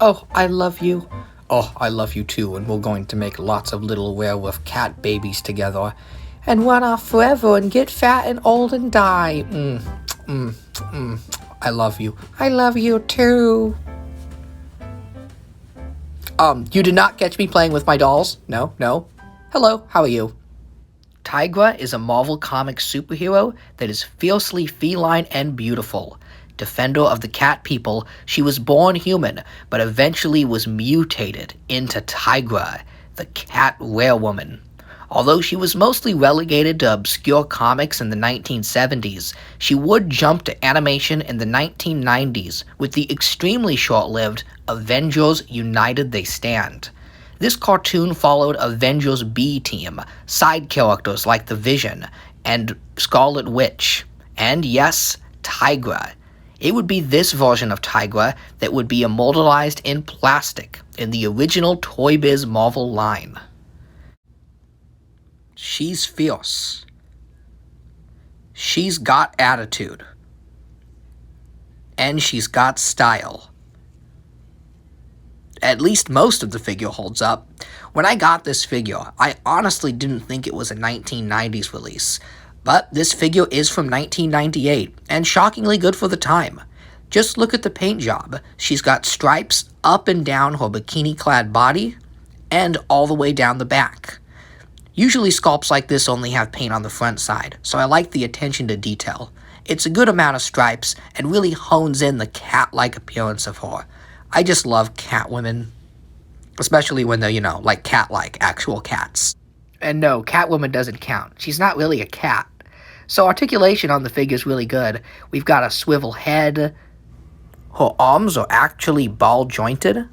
Oh, I love you. Oh, I love you too, and we're going to make lots of little werewolf cat babies together. And run off forever and get fat and old and die. I love you. I love you too. You did not catch me playing with my dolls? No. Hello, how are you? Tigra is a Marvel Comics superhero that is fiercely feline and beautiful. Defender of the cat people, she was born human, but eventually was mutated into Tigra, the cat werewoman. Although she was mostly relegated to obscure comics in the 1970s, she would jump to animation in the 1990s with the extremely short-lived Avengers United They Stand. This cartoon followed Avengers B-Team, side characters like the Vision and Scarlet Witch, and yes, Tigra. It would be this version of Tigra that would be immortalized in plastic in the original Toy Biz Marvel line. She's fierce. She's got attitude. And she's got style. At least most of the figure holds up. When I got this figure, I honestly didn't think it was a 1990s release. But this figure is from 1998, and shockingly good for the time. Just look at the paint job. She's got stripes up and down her bikini-clad body, and all the way down the back. Usually sculpts like this only have paint on the front side, so I like the attention to detail. It's a good amount of stripes, and really hones in the cat-like appearance of her. I just love cat women. Especially when they're, like cat-like, actual cats. And no, Catwoman doesn't count. She's not really a cat. So articulation on the figure's really good. We've got a swivel head. Her arms are actually ball-jointed.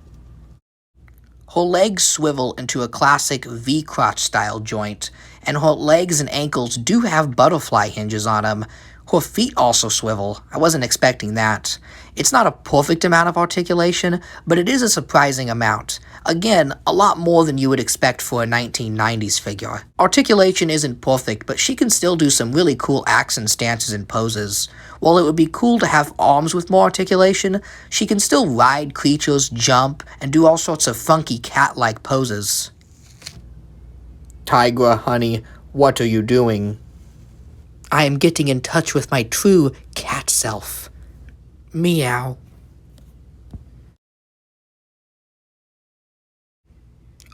Her legs swivel into a classic V-crotch style joint, and her legs and ankles do have butterfly hinges on them. Her feet also swivel. I wasn't expecting that. It's not a perfect amount of articulation, but it is a surprising amount. Again, a lot more than you would expect for a 1990s figure. Articulation isn't perfect, but she can still do some really cool acts and stances and poses. While it would be cool to have arms with more articulation, she can still ride creatures, jump, and do all sorts of funky cat-like poses. Tigra, honey, what are you doing? I am getting in touch with my true cat self. Meow.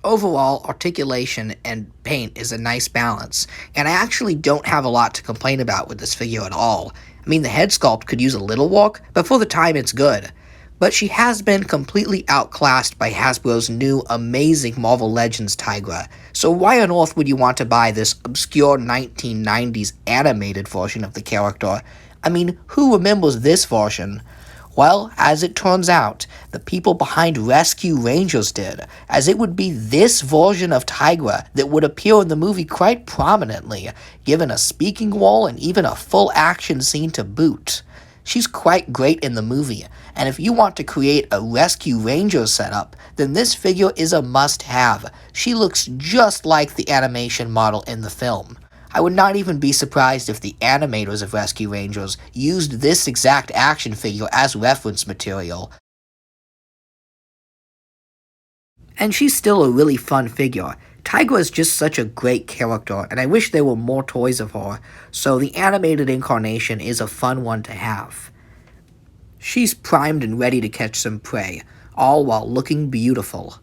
Overall, articulation and paint is a nice balance, and I actually don't have a lot to complain about with this figure at all. I mean, the head sculpt could use a little work, but for the time it's good. But she has been completely outclassed by Hasbro's new amazing Marvel Legends Tigra, so why on earth would you want to buy this obscure 1990s animated version of the character? I mean, who remembers this version? Well, as it turns out, the people behind Rescue Rangers did, as it would be this version of Tigra that would appear in the movie quite prominently, given a speaking role and even a full action scene to boot. She's quite great in the movie, and if you want to create a Rescue Rangers setup, then this figure is a must-have. She looks just like the animation model in the film. I would not even be surprised if the animators of Rescue Rangers used this exact action figure as reference material. And she's still a really fun figure. Tigra is just such a great character, and I wish there were more toys of her, so the animated incarnation is a fun one to have. She's primed and ready to catch some prey, all while looking beautiful.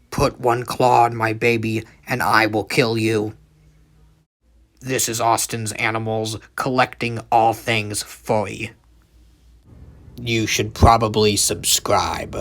Put one claw on my baby, and I will kill you. This is Austin's Animals, collecting all things furry. You should probably subscribe.